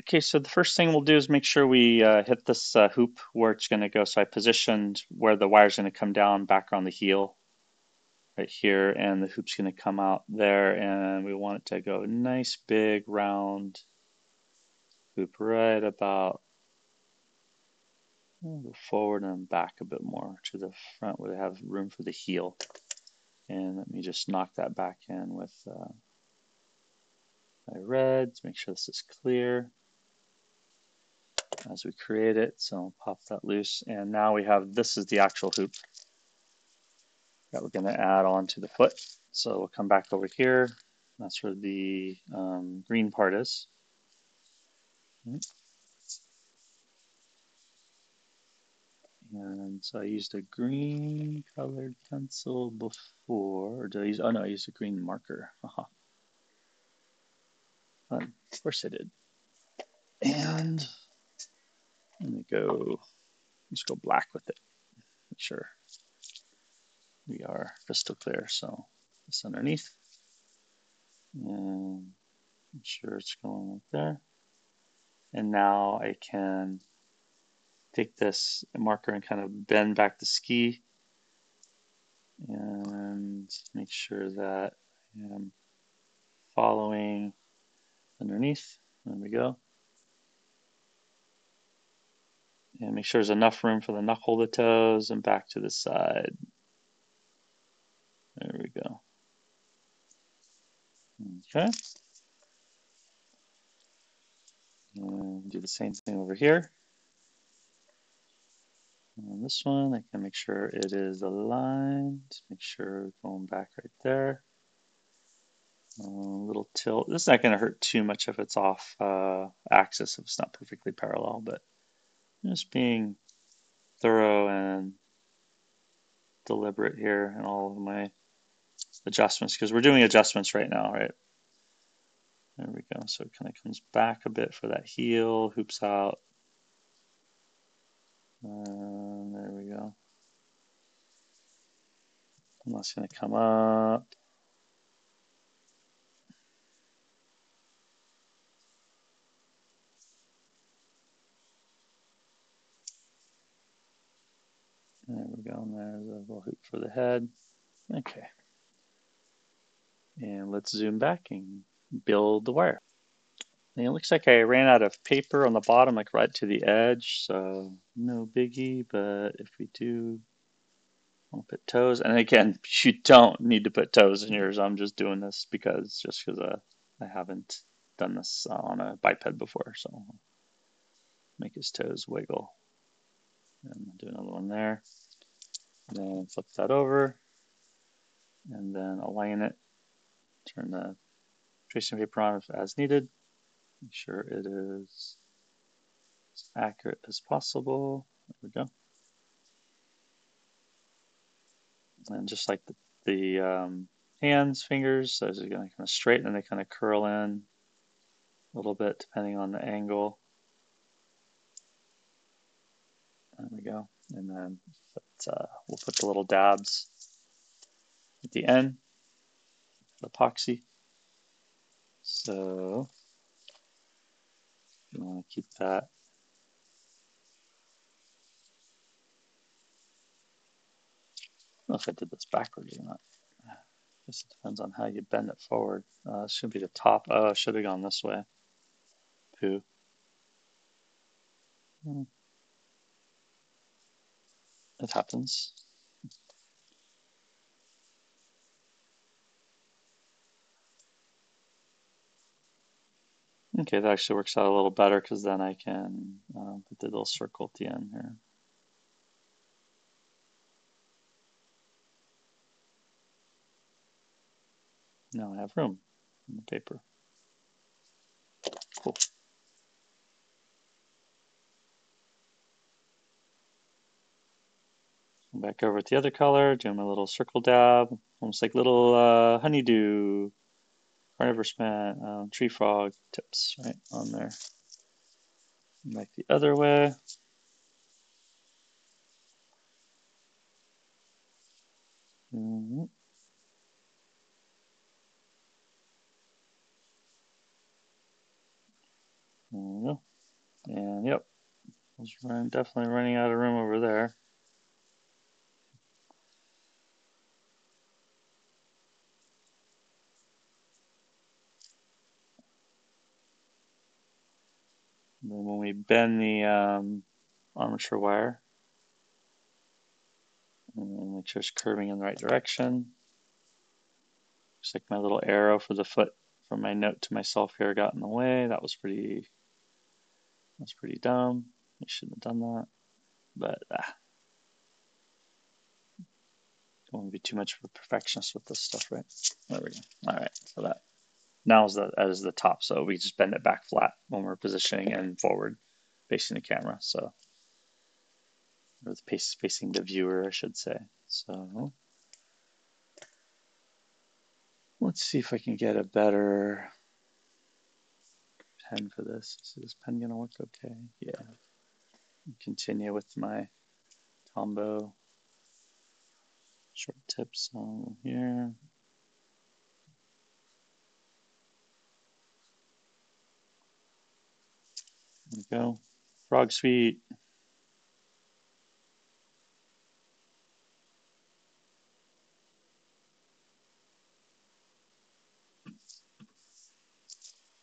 Okay, so the first thing we'll do is make sure we hit this hoop where it's going to go. So I positioned where the wire's going to come down back on the heel right here, and the hoop's going to come out there, and we want it to go nice, big, round hoop right about forward and back a bit more to the front where they have room for the heel. And let me just knock that back in with my red to make sure this is clear as we create it. So I'll pop that loose. And now we have, this is the actual hoop that we're going to add on to the foot. So we'll come back over here. That's where the green part is. And so I used a green colored pencil before, or did I use, oh no, I used a green marker. Of course I did. And let me go, let's go black with it. Make sure we are crystal clear. So this underneath, and make sure it's going like there. And now I can take this marker and kind of bend back the ski and make sure that I am following underneath. There we go. And make sure there's enough room for the knuckle of the toes and back to the side. There we go. Okay. And do the same thing over here. On this one, I can make sure it is aligned. Make sure going back right there. A little tilt. This is not going to hurt too much if it's off axis, if it's not perfectly parallel, but just being thorough and deliberate here in all of my adjustments, because we're doing adjustments right now, right? There we go. So it kind of comes back a bit for that heel, hoops out. There we go. And that's going to come up. There we go. And there's a little hoop for the head. Okay. And let's zoom back and build the wire. And it looks like I ran out of paper on the bottom, like right to the edge. So no biggie, but if we do, I'll put toes. And again, you don't need to put toes in yours. I'm just doing this because I haven't done this on a biped before. So make his toes wiggle. And do another one there. And then flip that over. And then align it. Turn the tracing paper on as needed. Make sure it is as accurate as possible. There we go. And just like the hands, fingers, those are going to kind of straighten and they kind of curl in a little bit depending on the angle. There we go. And then we'll put the little dabs at the end, epoxy. So you want to keep that. I don't know if I did this backwards or not. I guess it depends on how you bend it forward. It should be the top. Oh, it should have gone this way. Poo. It happens. Okay, that actually works out a little better because then I can put the little circle at the end here. Now I have room in the paper. Cool. Back over with the other color, doing my little circle dab, almost like little honeydew, carnivorous plant, tree frog tips right on there. Back the other way. There we go. And yep, I was definitely running out of room over there. And then when we bend the armature wire, and make sure it's curving in the right direction. Looks like my little arrow for the foot from my note to myself here got in the way. That's pretty dumb. I shouldn't have done that. But don't want to be too much of a perfectionist with this stuff, right? There we go. All right, so that now is the top. So we just bend it back flat when we're positioning and forward facing the camera. So or facing the viewer, I should say. So let's see if I can get a better pen for this. Is this pen gonna work okay? Yeah. Continue with my Tombow short tips on here. There we go. Frog Sweet.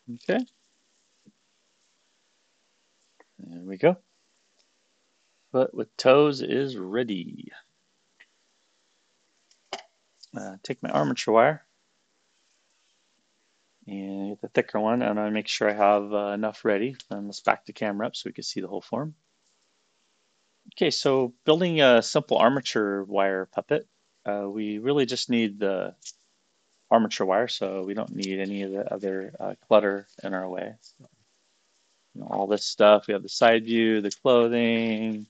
Okay. There we go. Foot with toes is ready. Take my armature wire and get the thicker one, and I make sure I have enough ready. And let's back the camera up so we can see the whole form. Okay, so building a simple armature wire puppet, we really just need the armature wire, so we don't need any of the other clutter in our way. So, all this stuff, we have the side view, the clothing,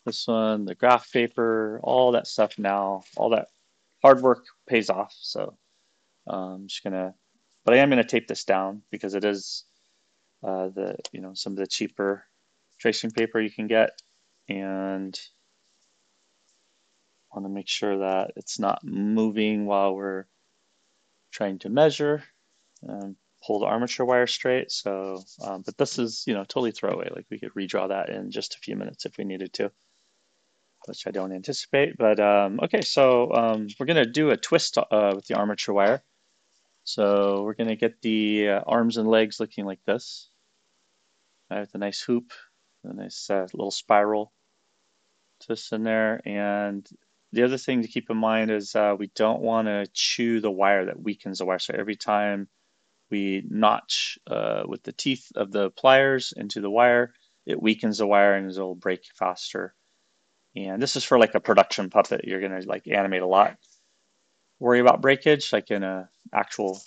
this one, the graph paper, all that stuff now, all that hard work pays off. So I'm just gonna, but I am gonna tape this down because it is some of the cheaper tracing paper you can get, and want to make sure that it's not moving while we're trying to measure and pull the armature wire straight. So, but this is, totally throwaway. Like we could redraw that in just a few minutes if we needed to, which I don't anticipate. But okay, so we're gonna do a twist with the armature wire. So we're gonna get the arms and legs looking like this. With a nice hoop, a nice little spiral twist in there. And the other thing to keep in mind is we don't want to chew the wire that weakens the wire. So every time we notch with the teeth of the pliers into the wire, it weakens the wire and it'll break faster. And this is for like a production puppet. You're gonna like animate a lot. Worry about breakage, like in a actual,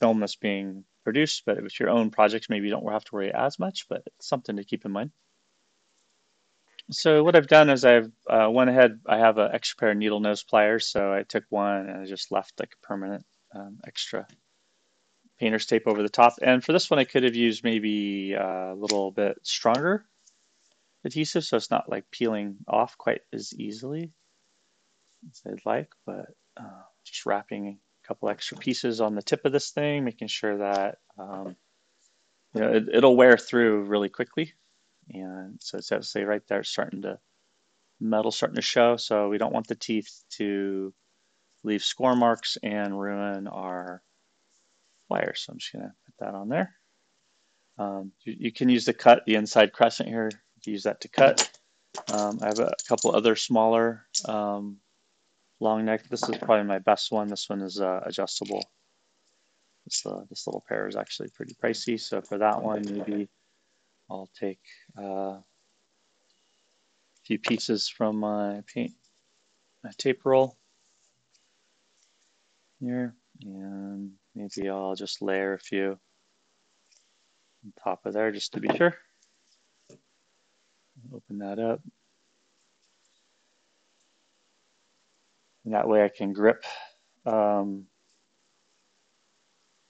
film that's being produced. But with your own projects, maybe you don't have to worry as much. But it's something to keep in mind. So what I've done is I've went ahead. I have an extra pair of needle nose pliers, so I took one and I just left like a permanent extra painter's tape over the top. And for this one, I could have used maybe a little bit stronger adhesive, so it's not like peeling off quite as easily as I'd like. But just wrapping a couple extra pieces on the tip of this thing, making sure that it'll wear through really quickly. And so it's obviously right there, metal starting to show. So we don't want the teeth to leave score marks and ruin our wire. So I'm just gonna put that on there. You can use the inside crescent here. You can use that to cut. I have a couple other smaller long neck. This is probably my best one. This one is adjustable. This little pair is actually pretty pricey. So for that one, maybe I'll take a few pieces from my tape roll here, and maybe I'll just layer a few on top of there just to be sure. Open that up. And that way I can grip the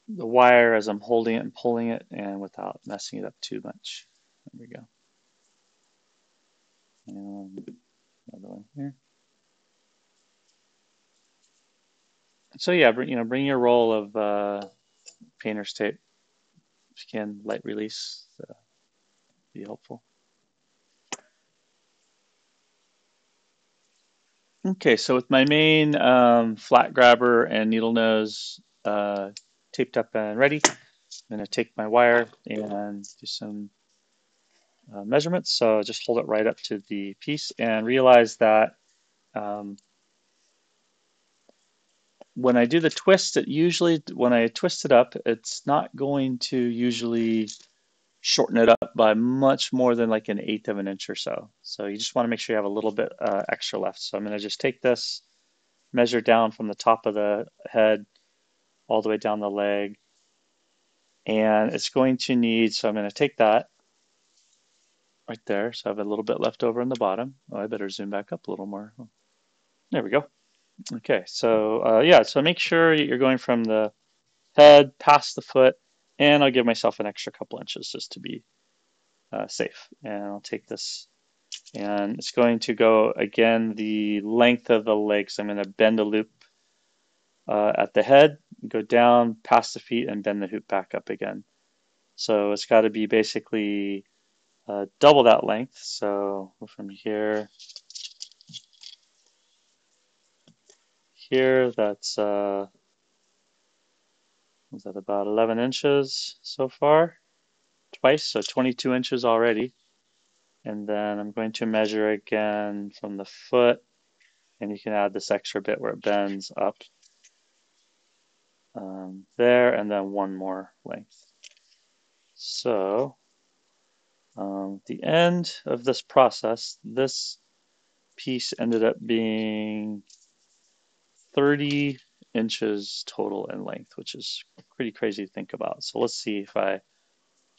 wire as I'm holding it and pulling it and without messing it up too much. There we go. And another one here. So yeah, bring your roll of painter's tape. If you can, light release, be helpful. Okay, so with my main flat grabber and needle nose taped up and ready, I'm going to take my wire and do some measurements. So just hold it right up to the piece and realize that um, when I do the twist, it usually, when I twist it up, it's not going to usually shorten it up by much more than like 1/8 of an inch or so. So you just want to make sure you have a little bit extra left. So I'm going to just take this, measure down from the top of the head all the way down the leg. And it's going to need, so I'm going to take that right there. So I have a little bit left over in the bottom. Oh, I better zoom back up a little more. There we go. Okay, so yeah, so make sure you're going from the head past the foot, and I'll give myself an extra couple inches just to be safe. And I'll take this, and it's going to go again the length of the leg. So I'm going to bend a loop at the head, go down past the feet, and bend the hoop back up again. So it's got to be basically double that length. So from here, that's is that about 11 inches so far? Twice, so 22 inches already. And then I'm going to measure again from the foot, and you can add this extra bit where it bends up there, and then one more length. So the end of this process, this piece ended up being 30 inches total in length, which is pretty crazy to think about. So let's see if I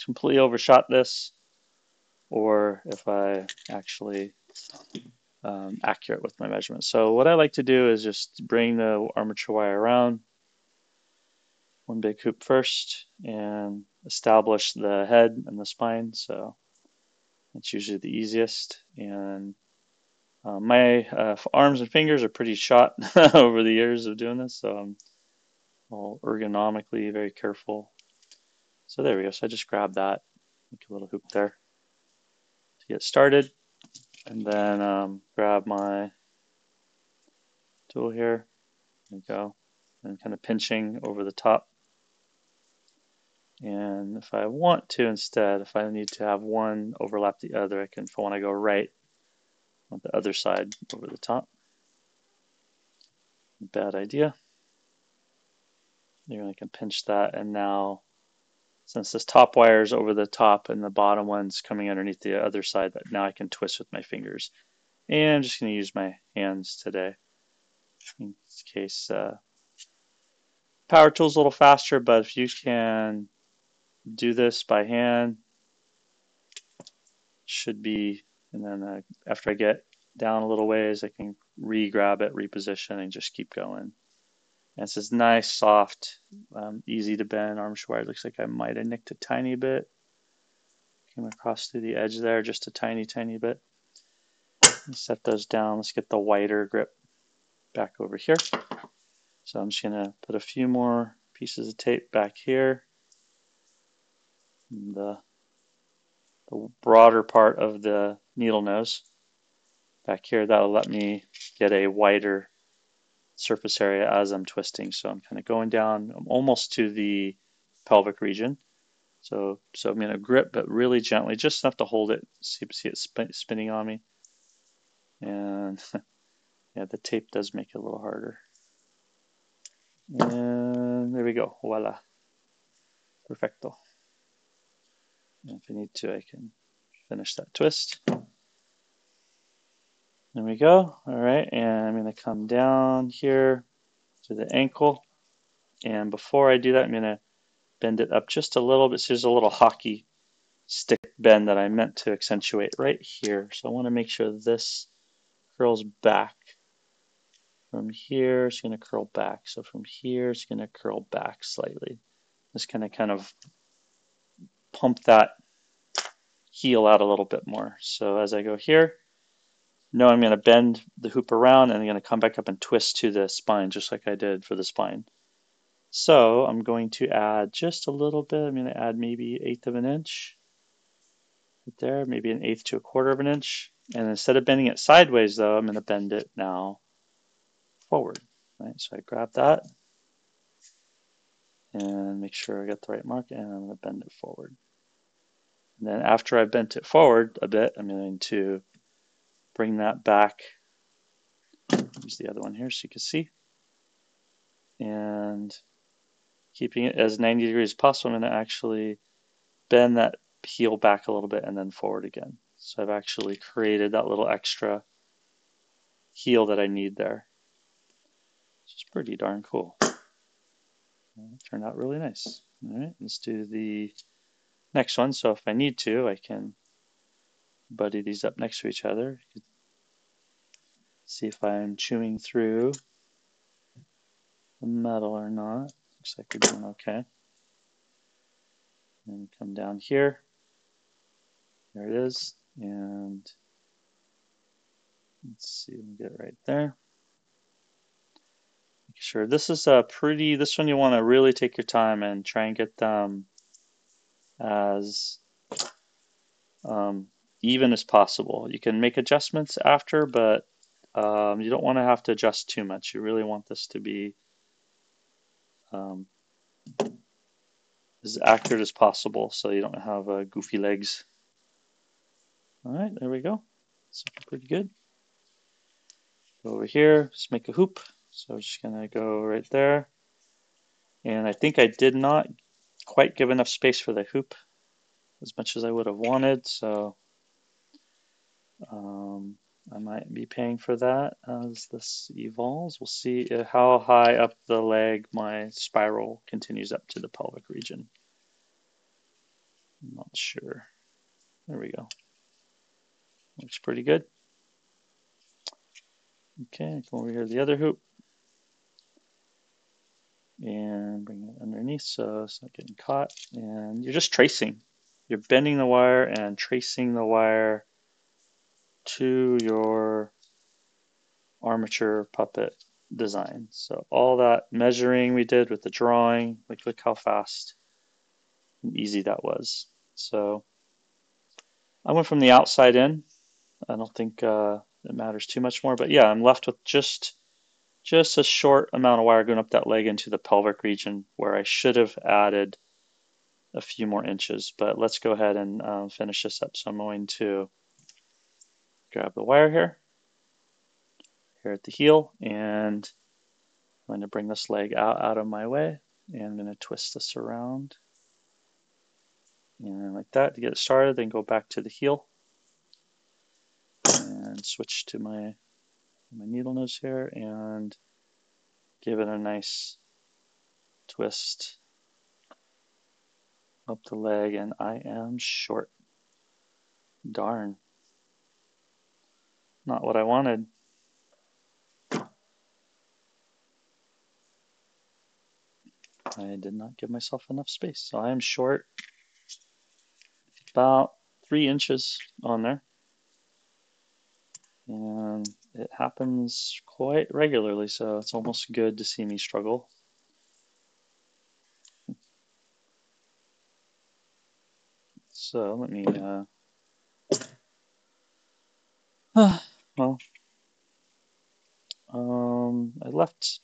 completely overshot this or if I actually accurate with my measurements. So what I like to do is just bring the armature wire around one big hoop first and establish the head and the spine. So that's usually the easiest. And my arms and fingers are pretty shot over the years of doing this, so I'm all ergonomically very careful. So there we go. So I just grab that, make a little hoop there to get started, and then grab my tool here and go, and kind of pinching over the top. And if I want to instead, if I need to have one overlap the other, I can, if I want to go right, on the other side over the top. Bad idea. Here I can pinch that, and now since this top wire is over the top and the bottom one's coming underneath the other side, that now I can twist with my fingers. And I'm just going to use my hands today. In this case, power tool's a little faster, but if you can do this by hand, should be, and then after I get down a little ways, I can re-grab it, reposition, and just keep going. And it's this nice, soft, easy to bend armature wire. It looks like I might have nicked a tiny bit. Came across through the edge there, just a tiny, tiny bit. Set those down. Let's get the wider grip back over here. So I'm just going to put a few more pieces of tape back here. The broader part of the needle nose back here, that'll let me get a wider surface area as I'm twisting. So I'm kind of going down, I'm almost to the pelvic region. So I'm going to grip, but really gently, just enough to hold it. See it spinning on me. And yeah, the tape does make it a little harder. And there we go. Voila. Perfecto. And if I need to, I can finish that twist. There we go. All right, and I'm going to come down here to the ankle. And before I do that, I'm going to bend it up just a little bit. So there's a little hockey stick bend that I meant to accentuate right here. So I want to make sure this curls back. From here, it's going to curl back. So from here, it's going to curl back slightly. Just kind of pump that heel out a little bit more. So as I go here, now I'm going to bend the hoop around and I'm going to come back up and twist to the spine, just like I did for the spine. So I'm going to add just a little bit. I'm going to add maybe 1/8 of an inch right there, maybe 1/8 to 1/4 of an inch. And instead of bending it sideways though, I'm going to bend it now forward. Right, so I grab that and make sure I get the right mark, and I'm going to bend it forward. And then after I've bent it forward a bit, I'm going to bring that back. Use the other one here so you can see. And keeping it as 90 degrees as possible, I'm going to actually bend that heel back a little bit and then forward again. So I've actually created that little extra heel that I need there. Which is pretty darn cool. It turned out really nice. All right, let's do the next one. So if I need to, I can buddy these up next to each other. See if I'm chewing through the metal or not. Looks like we're doing okay. And come down here. There it is. And let's see, we get it right there. Make sure this is a pretty, this one you want to really take your time and try and get them as even as possible. You can make adjustments after, but you don't want to have to adjust too much. You really want this to be as accurate as possible so you don't have goofy legs. All right, there we go. It's pretty good. Go over here, just make a hoop. So I'm just gonna go right there. And I think I did not quite give enough space for the hoop as much as I would have wanted, so I might be paying for that as this evolves. We'll see how high up the leg my spiral continues up to the pelvic region. I'm not sure. There we go. Looks pretty good. Okay, come over here to the other hoop and bring it underneath so it's not getting caught. And you're just tracing. You're bending the wire and tracing the wire to your armature puppet design. So all that measuring we did with the drawing, like look how fast and easy that was. So I went from the outside in. I don't think it matters too much more, but yeah, I'm left with just a short amount of wire going up that leg into the pelvic region where I should have added a few more inches. But let's go ahead and finish this up. So I'm going to grab the wire here at the heel, and I'm going to bring this leg out of my way, and I'm going to twist this around and like that to get it started, then go back to the heel and switch to my needle nose here and give it a nice twist up the leg, and I am short. Darn. Not what I wanted. I did not give myself enough space. So I am short about 3 inches on there. And it happens quite regularly, so it's almost good to see me struggle. So let me, well, I left,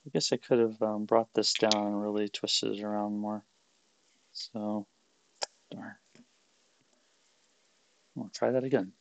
I guess I could have brought this down and really twisted it around more. So, darn. I'll try that again.